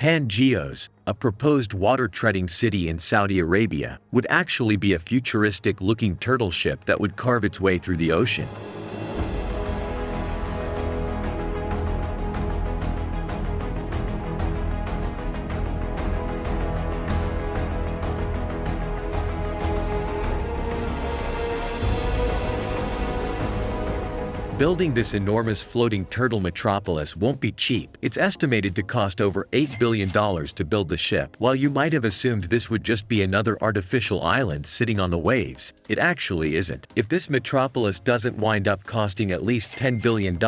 Pangeos, a proposed water-treading city in Saudi Arabia, would actually be a futuristic-looking turtle ship that would carve its way through the ocean. Building this enormous floating turtle metropolis won't be cheap. It's estimated to cost over $8 billion to build the ship. While you might have assumed this would just be another artificial island sitting on the waves, it actually isn't. If this metropolis doesn't wind up costing at least $10 billion,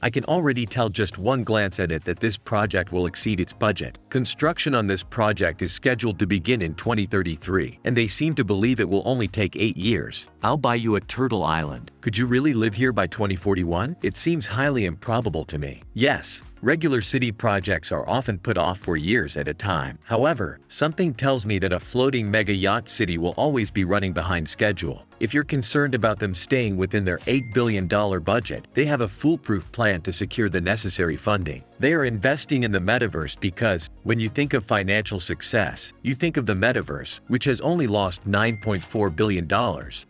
I can already tell just one glance at it that this project will exceed its budget. Construction on this project is scheduled to begin in 2033, and they seem to believe it will only take 8 years. I'll buy you a turtle island. Could you really live here by 2041? It seems highly improbable to me. Yes, regular city projects are often put off for years at a time. However, something tells me that a floating mega yacht city will always be running behind schedule. If you're concerned about them staying within their $8 billion budget, they have a foolproof plan to secure the necessary funding. They are investing in the metaverse because, when you think of financial success, you think of the metaverse, which has only lost $9.4 billion.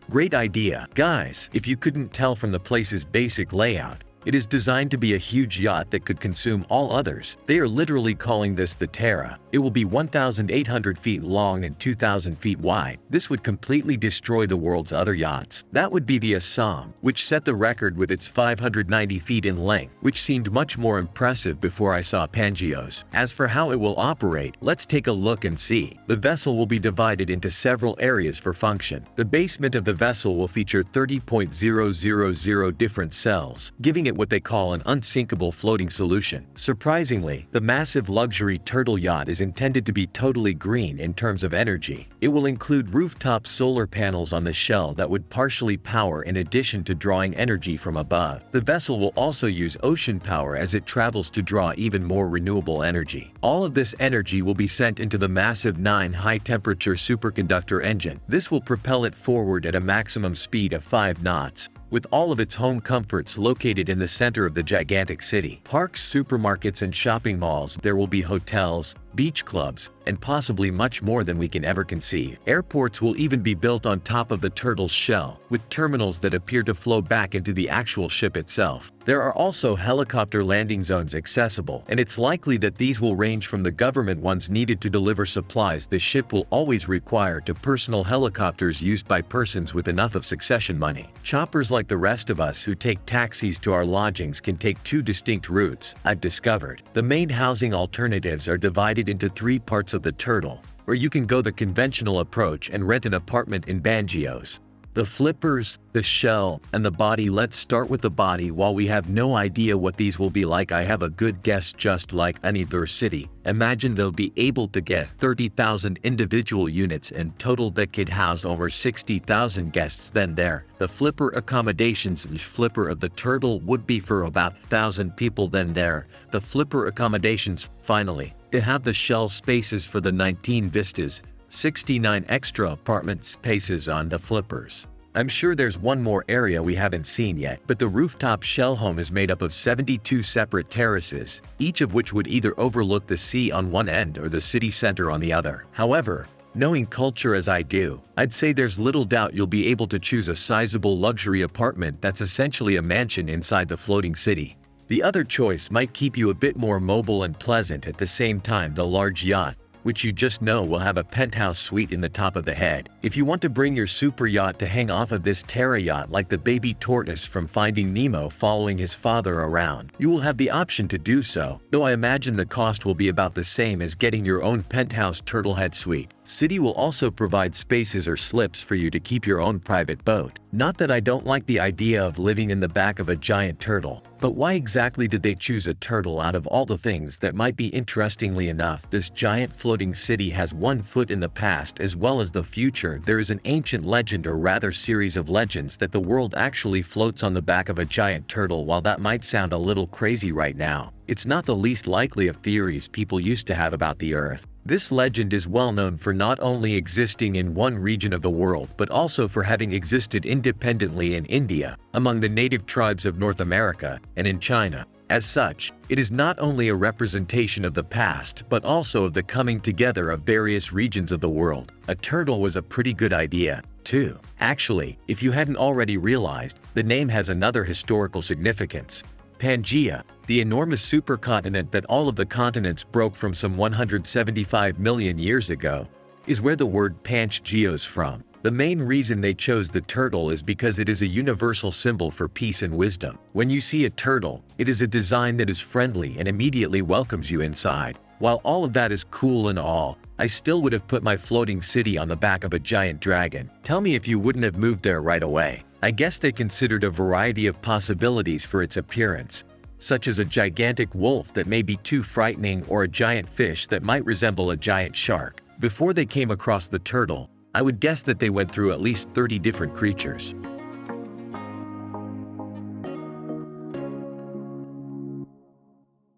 Great idea. Guys, if you couldn't tell from the place's basic layout, it is designed to be a huge yacht that could consume all others. They are literally calling this the Terra. It will be 1,800 feet long and 2,000 feet wide. This would completely destroy the world's other yachts. That would be the Assam, which set the record with its 590 feet in length, which seemed much more impressive before I saw Pangeos. As for how it will operate, let's take a look and see. The vessel will be divided into several areas for function. The basement of the vessel will feature 30,000 different cells, giving it what they call an unsinkable floating solution. Surprisingly, the massive luxury turtle yacht is intended to be totally green in terms of energy. It will include rooftop solar panels on the shell that would partially power in addition to drawing energy from above. The vessel will also use ocean power as it travels to draw even more renewable energy. All of this energy will be sent into the massive 9 high-temperature superconductor engine. This will propel it forward at a maximum speed of 5 knots. With all of its home comforts located in the center of the gigantic city. Parks, supermarkets, and shopping malls, there will be hotels, beach clubs, and possibly much more than we can ever conceive. Airports will even be built on top of the turtle's shell, with terminals that appear to flow back into the actual ship itself. There are also helicopter landing zones accessible, and it's likely that these will range from the government ones needed to deliver supplies the ship will always require to personal helicopters used by persons with enough of succession money. Choppers like the rest of us who take taxis to our lodgings can take 2 distinct routes, I've discovered. The main housing alternatives are divided into 3 parts of the turtle, where you can go the conventional approach and rent an apartment in Pangeos. The flippers, the shell, and the body. Let's start with the body. While we have no idea what these will be like, I have a good guess. Just like any other city, imagine they'll be able to get 30,000 individual units in total that could house over 60,000 guests. Then there, the flipper accommodations. The flipper of the turtle would be for about 1,000 people. Then there, the flipper accommodations. Finally, to have the shell spaces for the 19 vistas, 69 extra apartment spaces on the flippers. I'm sure there's one more area we haven't seen yet, but the rooftop shell home is made up of 72 separate terraces, each of which would either overlook the sea on one end or the city center on the other. However, knowing culture as I do, I'd say there's little doubt you'll be able to choose a sizable luxury apartment that's essentially a mansion inside the floating city. The other choice might keep you a bit more mobile and pleasant at the same time. The large yacht, which you just know will have a penthouse suite in the top of the head. If you want to bring your super yacht to hang off of this Terra yacht like the baby tortoise from Finding Nemo following his father around, you will have the option to do so, though I imagine the cost will be about the same as getting your own penthouse turtlehead suite. City will also provide spaces or slips for you to keep your own private boat. Not that I don't like the idea of living in the back of a giant turtle, but why exactly did they choose a turtle out of all the things that might be? Interestingly enough, this giant floating city has one foot in the past as well as the future. There is an ancient legend, or rather series of legends, that the world actually floats on the back of a giant turtle. While that might sound a little crazy right now, it's not the least likely of theories people used to have about the Earth. This legend is well known for not only existing in one region of the world but also for having existed independently in India, among the native tribes of North America, and in China. As such, it is not only a representation of the past but also of the coming together of various regions of the world. A turtle was a pretty good idea, too. Actually, if you hadn't already realized, the name has another historical significance. Pangaea, the enormous supercontinent that all of the continents broke from some 175 million years ago, is where the word Pangeos from. The main reason they chose the turtle is because it is a universal symbol for peace and wisdom. When you see a turtle, it is a design that is friendly and immediately welcomes you inside. While all of that is cool and all, I still would have put my floating city on the back of a giant dragon. Tell me if you wouldn't have moved there right away. I guess they considered a variety of possibilities for its appearance, such as a gigantic wolf that may be too frightening or a giant fish that might resemble a giant shark. Before they came across the turtle, I would guess that they went through at least 30 different creatures.